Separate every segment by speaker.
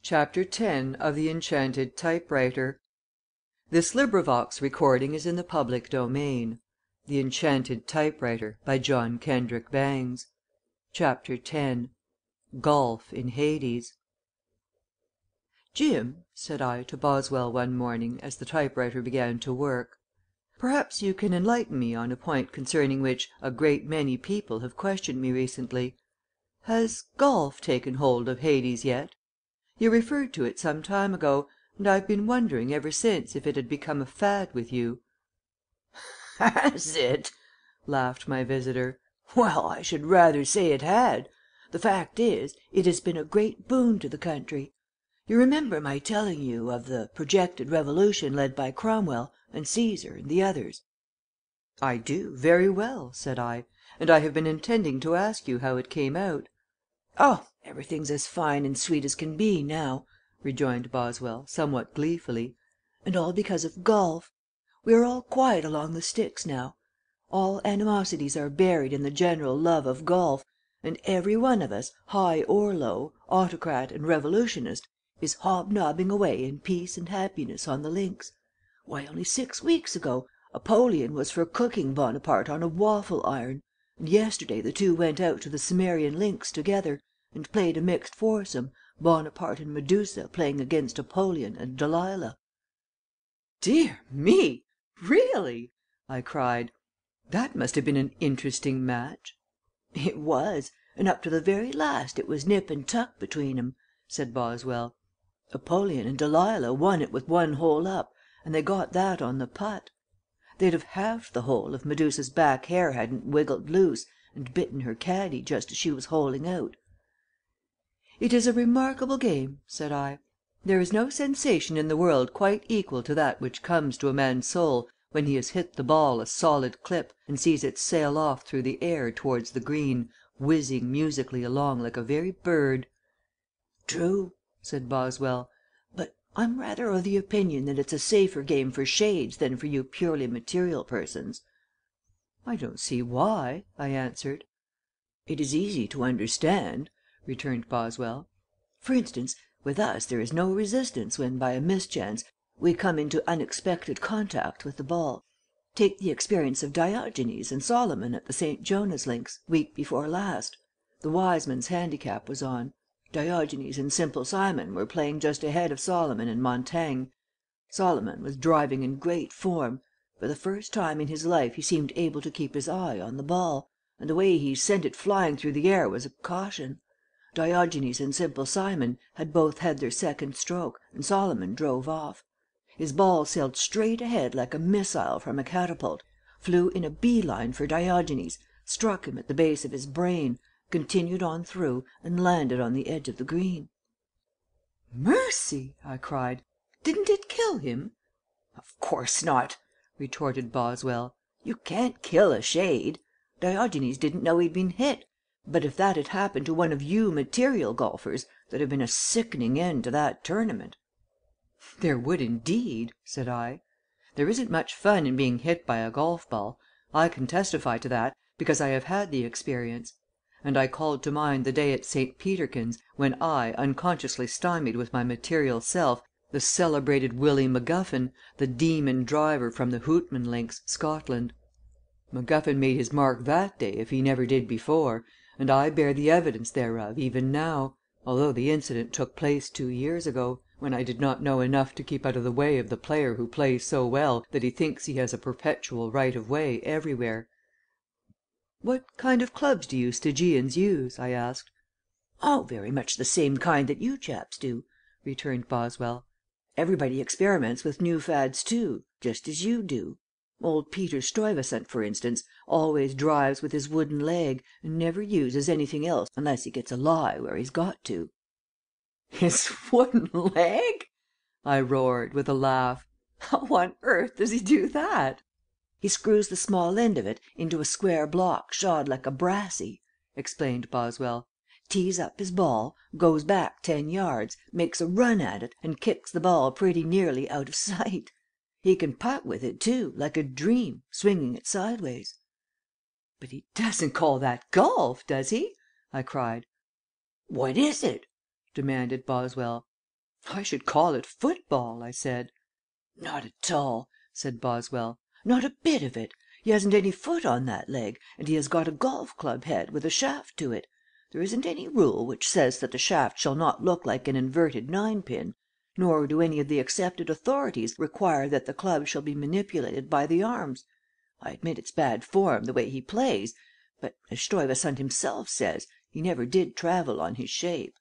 Speaker 1: Chapter 10 of the Enchanted Typewriter. This recording is in the public domain. The Enchanted Typewriter, by John Kendrick Bangs. Chapter 10 Golf in Hades. "Jim," said I to Boswell one morning as the typewriter began to work, "perhaps you can enlighten me on a point concerning which a great many people have questioned me recently. Has golf taken hold of Hades yet? You referred to it some time ago, and I've been wondering ever since if it had become a fad with you."
Speaker 2: "Has it?" laughed my visitor. "Well, I should rather say it had. The fact is, it has been a great boon to the country. You remember my telling you of the projected revolution led by Cromwell and Caesar and the others?"
Speaker 1: "I do, very well," said I, "and I have been intending to ask you how it came out."
Speaker 2: "Oh, everything's as fine and sweet as can be now," rejoined Boswell, somewhat gleefully. "And all because of golf. We are all quiet along the sticks now. All animosities are buried in the general love of golf, and every one of us, high or low, autocrat and revolutionist, is hobnobbing away in peace and happiness on the links. Why, only 6 weeks ago Apollyon was for cooking Bonaparte on a waffle iron, and yesterday the two went out to the Cimmerian links together and played a mixed foursome, Bonaparte and Medusa playing against Apollyon and Delilah."
Speaker 1: "Dear me! Really?" I cried. "That must have been an interesting match."
Speaker 2: "It was, and up to the very last it was nip and tuck between 'em," said Boswell. "Apollyon and Delilah won it with one hole up, and they got that on the putt. They'd have halved the hole if Medusa's back hair hadn't wiggled loose and bitten her caddy just as she was holing out."
Speaker 1: "It is a remarkable game," said I. "There is no sensation in the world quite equal to that which comes to a man's soul when he has hit the ball a solid clip and sees it sail off through the air towards the green, whizzing musically along like a very bird."
Speaker 2: "True," said Boswell, "but I'm rather of the opinion that it's a safer game for shades than for you purely material persons."
Speaker 1: "I don't see why," I answered.
Speaker 2: "It is easy to understand," returned Boswell. "For instance, with us there is no resistance when by a mischance we come into unexpected contact with the ball. Take the experience of Diogenes and Solomon at the St. Jonah's links, week before last. The Wiseman's handicap was on. Diogenes and Simple Simon were playing just ahead of Solomon and Montaigne. Solomon was driving in great form. For the first time in his life he seemed able to keep his eye on the ball, and the way he sent it flying through the air was a caution. Diogenes and Simple Simon had both had their second stroke, and Solomon drove off. His ball sailed straight ahead like a missile from a catapult, flew in a bee line for Diogenes, struck him at the base of his brain, continued on through, and landed on the edge of the green."
Speaker 1: "Mercy!" I cried. "Didn't it kill him?"
Speaker 2: "Of course not," retorted Boswell. "You can't kill a shade. Diogenes didn't know he'd been hit, but if that had happened to one of you material golfers there'd have been a sickening end to that tournament."
Speaker 1: "There would indeed," said I. "There isn't much fun in being hit by a golf ball. I can testify to that because I have had the experience," and I called to mind the day at St. Peterkin's when I unconsciously stymied with my material self the celebrated Willie McGuffin, the demon driver from the Hootman links, Scotland. McGuffin made his mark that day if he never did before, and I bear the evidence thereof even now, although the incident took place 2 years ago, when I did not know enough to keep out of the way of the player who plays so well that he thinks he has a perpetual right of way everywhere. "What kind of clubs do you Stygians use?" I asked.
Speaker 2: "Oh, very much the same kind that you chaps do," returned Boswell. "Everybody experiments with new fads, too, just as you do. Old Peter Stuyvesant, for instance, always drives with his wooden leg and never uses anything else unless he gets a lie where he's got to."
Speaker 1: "His wooden leg?" I roared, with a laugh. "How on earth does he do that?"
Speaker 2: "He screws the small end of it into a square block shod like a brassey," explained Boswell, "tees up his ball, goes back 10 yards, makes a run at it, and kicks the ball pretty nearly out of sight. He can putt with it, too, like a dream, swinging it sideways."
Speaker 1: "But he doesn't call that golf, does he?" I cried.
Speaker 2: "What is it?" demanded Boswell.
Speaker 1: I should call it football, I said.
Speaker 2: Not at all, said Boswell. Not a bit of it. He hasn't any foot on that leg, and he has got a golf club head with a shaft to it. There isn't any rule which says that the shaft shall not look like an inverted ninepin, nor do any of the accepted authorities require that the club shall be manipulated by the arms. I admit it's bad form the way he plays, but, as Stuyvesant himself says, he never did travel on his shape.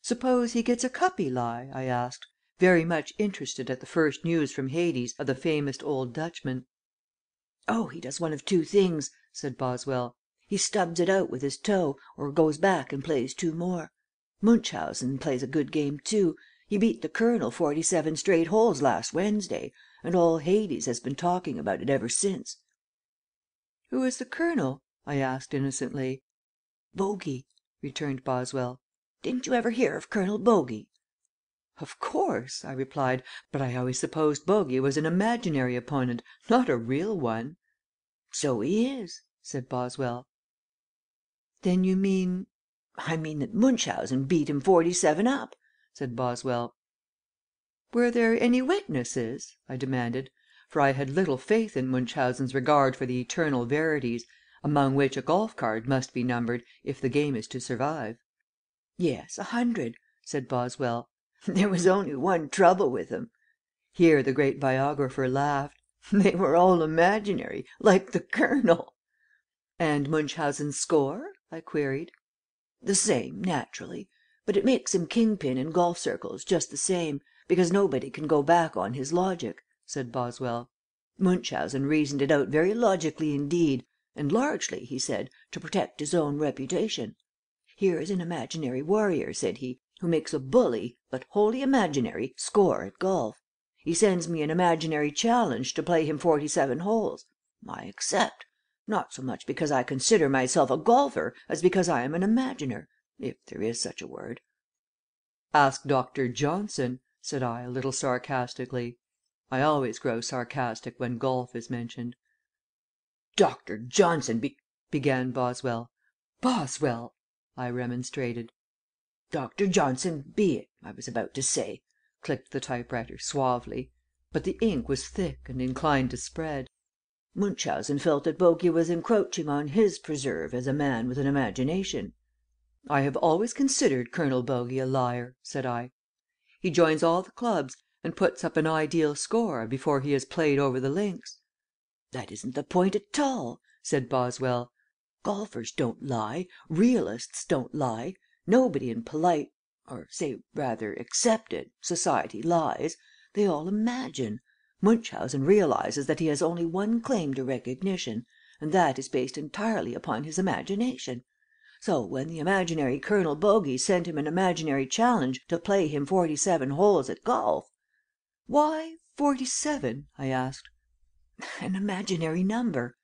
Speaker 1: Suppose he gets a cuppy lie? I asked, very much interested at the first news from Hades of the famous old Dutchman.
Speaker 2: Oh, he does one of two things, said Boswell. He stubs it out with his toe, or goes back and plays two more. Munchausen plays a good game, too. He beat the Colonel 47 straight holes last Wednesday, and all Hades has been talking about it ever since.
Speaker 1: Who is the Colonel? I asked innocently.
Speaker 2: Bogey, returned Boswell. Didn't you ever hear of Colonel Bogey?
Speaker 1: Of course, I replied, but I always supposed Bogey was an imaginary opponent, not a real one.
Speaker 2: So he is, said Boswell.
Speaker 1: Then you mean?
Speaker 2: I mean that Munchausen beat him 47 up, said Boswell.
Speaker 1: Were there any witnesses? I demanded, for I had little faith in Munchausen's regard for the eternal verities, among which a golf card must be numbered if the game is to survive.
Speaker 2: Yes, 100, said Boswell. There was only one trouble with them.
Speaker 1: Here the great biographer laughed.
Speaker 2: They were all imaginary, like the Colonel.
Speaker 1: And Munchausen's score? I queried.
Speaker 2: The same, naturally. But it makes him kingpin in golf circles just the same, because nobody can go back on his logic, said Boswell. Munchausen reasoned it out very logically indeed, and largely, he said, to protect his own reputation. Here is an imaginary warrior, said he, who makes a bully, but wholly imaginary, score at golf. He sends me an imaginary challenge to play him 47 holes. I accept, not so much because I consider myself a golfer as because I am an imaginer, if there is such a word.
Speaker 1: Ask Dr. Johnson, said I, a little sarcastically. I always grow sarcastic when golf is mentioned.
Speaker 2: Dr. Johnson
Speaker 1: began Boswell. Boswell! I remonstrated.
Speaker 2: Dr. Johnson be it, I was about to say,
Speaker 1: clicked the typewriter suavely, but the ink was thick and inclined to spread.
Speaker 2: Munchausen felt that Bogey was encroaching on his preserve as a man with an imagination.
Speaker 1: I have always considered Colonel Bogey a liar, said I. He joins all the clubs and puts up an ideal score before he has played over the links.
Speaker 2: That isn't the point at all, said Boswell. Golfers don't lie. Realists don't lie. Nobody in polite, or say rather accepted, society lies. They all imagine. Munchausen realizes that he has only one claim to recognition, and that is based entirely upon his imagination. So when the imaginary Colonel Bogey sent him an imaginary challenge to play him 47 holes at golf.
Speaker 1: Why 47? I asked.
Speaker 2: An imaginary number,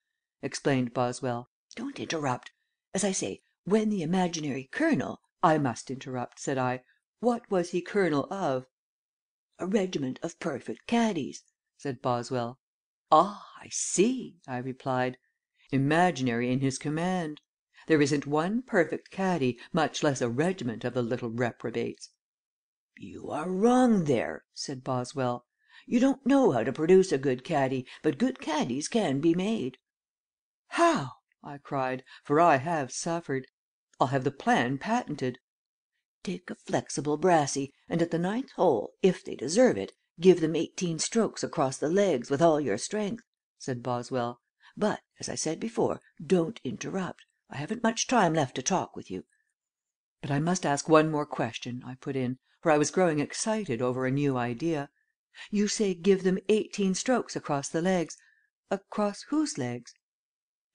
Speaker 2: explained Boswell. Don't interrupt. As I say, when the imaginary Colonel.
Speaker 1: I must interrupt, said I. What was he colonel of?
Speaker 2: A regiment of perfect caddies, said Boswell.
Speaker 1: Ah, I see, I replied. Imaginary in his command. There isn't one perfect caddy, much less a regiment of the little reprobates.
Speaker 2: You are wrong there, said Boswell. You don't know how to produce a good caddy, but good caddies can be made.
Speaker 1: How? I cried, for I have suffered. I'll have the plan patented.
Speaker 2: Take a flexible brassy, and at the 9th hole, if they deserve it, give them 18 strokes across the legs with all your strength, said Boswell. But, as I said before, don't interrupt. I haven't much time left to talk with you.
Speaker 1: But I must ask one more question, I put in, for I was growing excited over a new idea. You say give them 18 strokes across the legs. Across whose legs?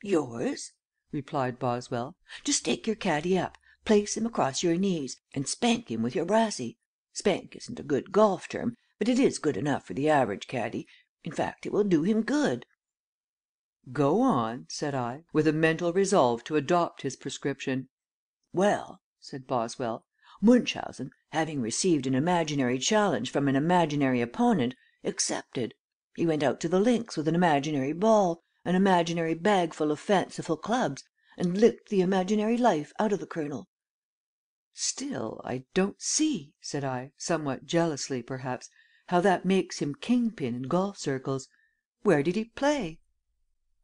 Speaker 2: Yours, replied Boswell. Just take your caddy up, place him across your knees, and spank him with your brassy. Spank isn't a good golf term, but it is good enough for the average caddy. In fact, it will do him good.
Speaker 1: Go on, said I, with a mental resolve to adopt his prescription.
Speaker 2: Well, said Boswell, Munchausen, having received an imaginary challenge from an imaginary opponent, accepted. He went out to the links with an imaginary ball, an imaginary bag full of fanciful clubs, and licked the imaginary life out of the Colonel.
Speaker 1: "Still, I don't see," said I, somewhat jealously, perhaps, "how that makes him king pin in golf circles. Where did he play?"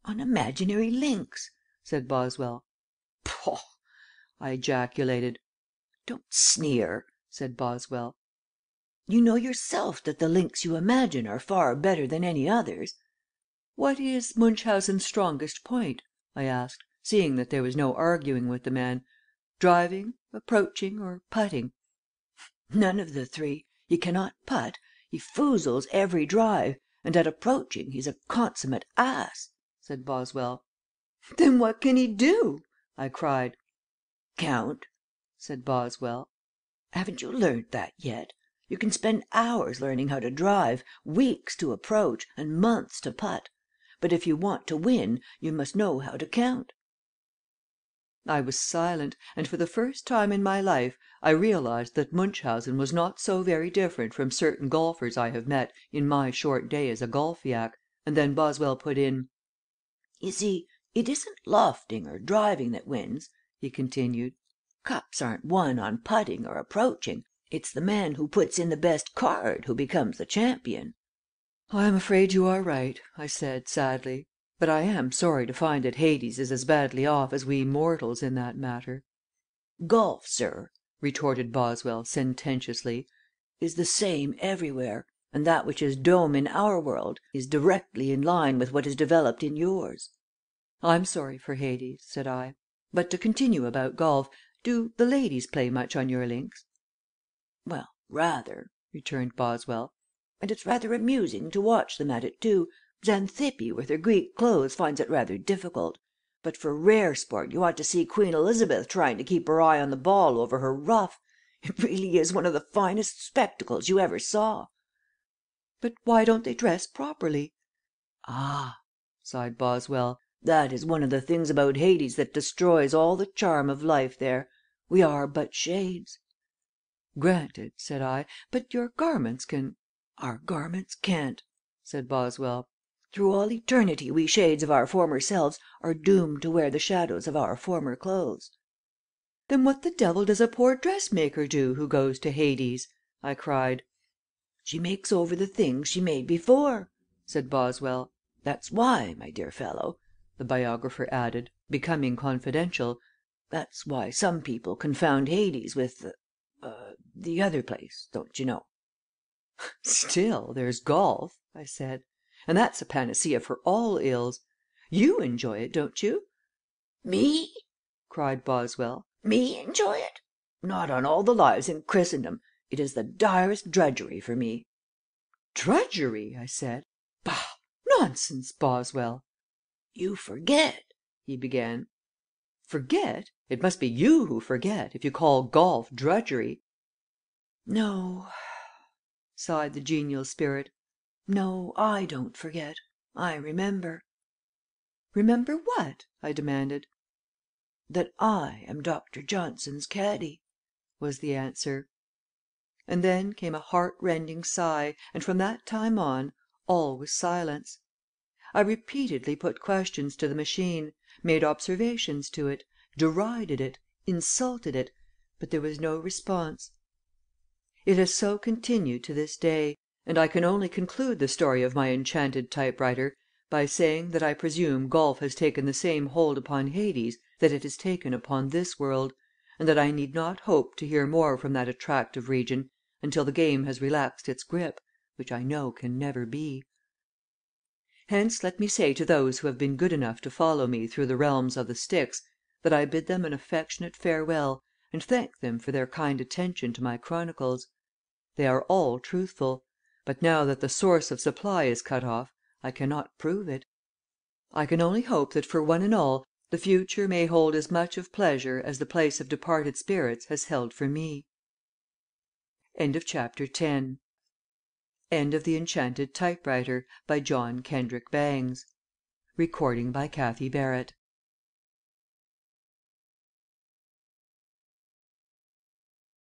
Speaker 2: "On imaginary links," said Boswell.
Speaker 1: "Pooh!" I ejaculated.
Speaker 2: "Don't sneer," said Boswell. "You know yourself that the links you imagine are far better than any others."
Speaker 1: "What is Munchausen's strongest point?" I asked, seeing that there was no arguing with the man. "Driving, approaching, or putting?"
Speaker 2: "None of the three. He cannot putt, he foozles every drive, and at approaching he's a consummate ass," said Boswell.
Speaker 1: "Then what can he do?" I cried.
Speaker 2: "Count," said Boswell. "Haven't you learnt that yet? You can spend hours learning how to drive, weeks to approach, and months to putt, but if you want to win you must know how to count."
Speaker 1: I was silent, and for the first time in my life I realized that Munchausen was not so very different from certain golfers I have met in my short day as a golf yak, and then Boswell put in:
Speaker 2: "You see, it isn't lofting or driving that wins," he continued. "Cups aren't won on putting or approaching. It's the man who puts in the best card who becomes the champion."
Speaker 1: "I am afraid you are right," I said, sadly, "but I am sorry to find that Hades is as badly off as we mortals in that matter."
Speaker 2: "Golf, sir," retorted Boswell, sententiously, "is the same everywhere, and that which is dome in our world is directly in line with what is developed in yours."
Speaker 1: "I'm sorry for Hades," said I. "But to continue about golf, do the ladies play much on your links?"
Speaker 2: "Well, rather," returned Boswell. "And it's rather amusing to watch them at it, too. Xanthippe with her Greek clothes finds it rather difficult. But for rare sport you ought to see Queen Elizabeth trying to keep her eye on the ball over her ruff. It really is one of the finest spectacles you ever saw."
Speaker 1: "But why don't they dress properly?"
Speaker 2: "Ah!" sighed Boswell. "That is one of the things about Hades that destroys all the charm of life there. We are but shades."
Speaker 1: "Granted," said I, "but your garments can "
Speaker 2: "Our garments can't," said Boswell. "Through all eternity we shades of our former selves are doomed to wear the shadows of our former clothes."
Speaker 1: "Then what the devil does a poor dressmaker do who goes to Hades?" I cried.
Speaker 2: "She makes over the things she made before," said Boswell. "That's why, my dear fellow," the biographer added, becoming confidential, "that's why some people confound Hades with the other place, don't you know."
Speaker 1: "Still, there's golf," I said, "and that's a panacea for all ills. You enjoy it, don't you?"
Speaker 2: "Me?" cried Boswell. "Me enjoy it? Not on all the lives in Christendom. It is the direst drudgery for me."
Speaker 1: "Drudgery!" I said. "Bah! Nonsense, Boswell."
Speaker 2: "You forget," he began.
Speaker 1: "Forget? It must be you who forget, if you call golf drudgery."
Speaker 2: "No," sighed the genial spirit. "No, I don't forget. I remember."
Speaker 1: "Remember what?" I demanded.
Speaker 2: "That I am Dr. Johnson's caddy," was the answer.
Speaker 1: And then came a heartrending sigh, and from that time on all was silence. I repeatedly put questions to the machine, made observations to it, derided it, insulted it, but there was no response. It has so continued to this day, and I can only conclude the story of my Enchanted Typewriter by saying that I presume golf has taken the same hold upon Hades that it has taken upon this world, and that I need not hope to hear more from that attractive region until the game has relaxed its grip, which I know can never be. Hence let me say to those who have been good enough to follow me through the realms of the sticks that I bid them an affectionate farewell, and thank them for their kind attention to my chronicles. They are all truthful, but now that the source of supply is cut off I cannot prove it. I can only hope that for one and all the future may hold as much of pleasure as the place of departed spirits has held for me. End of Chapter 10. End of The Enchanted Typewriter, by John Kendrick Bangs. Recording by Kathy Barrett.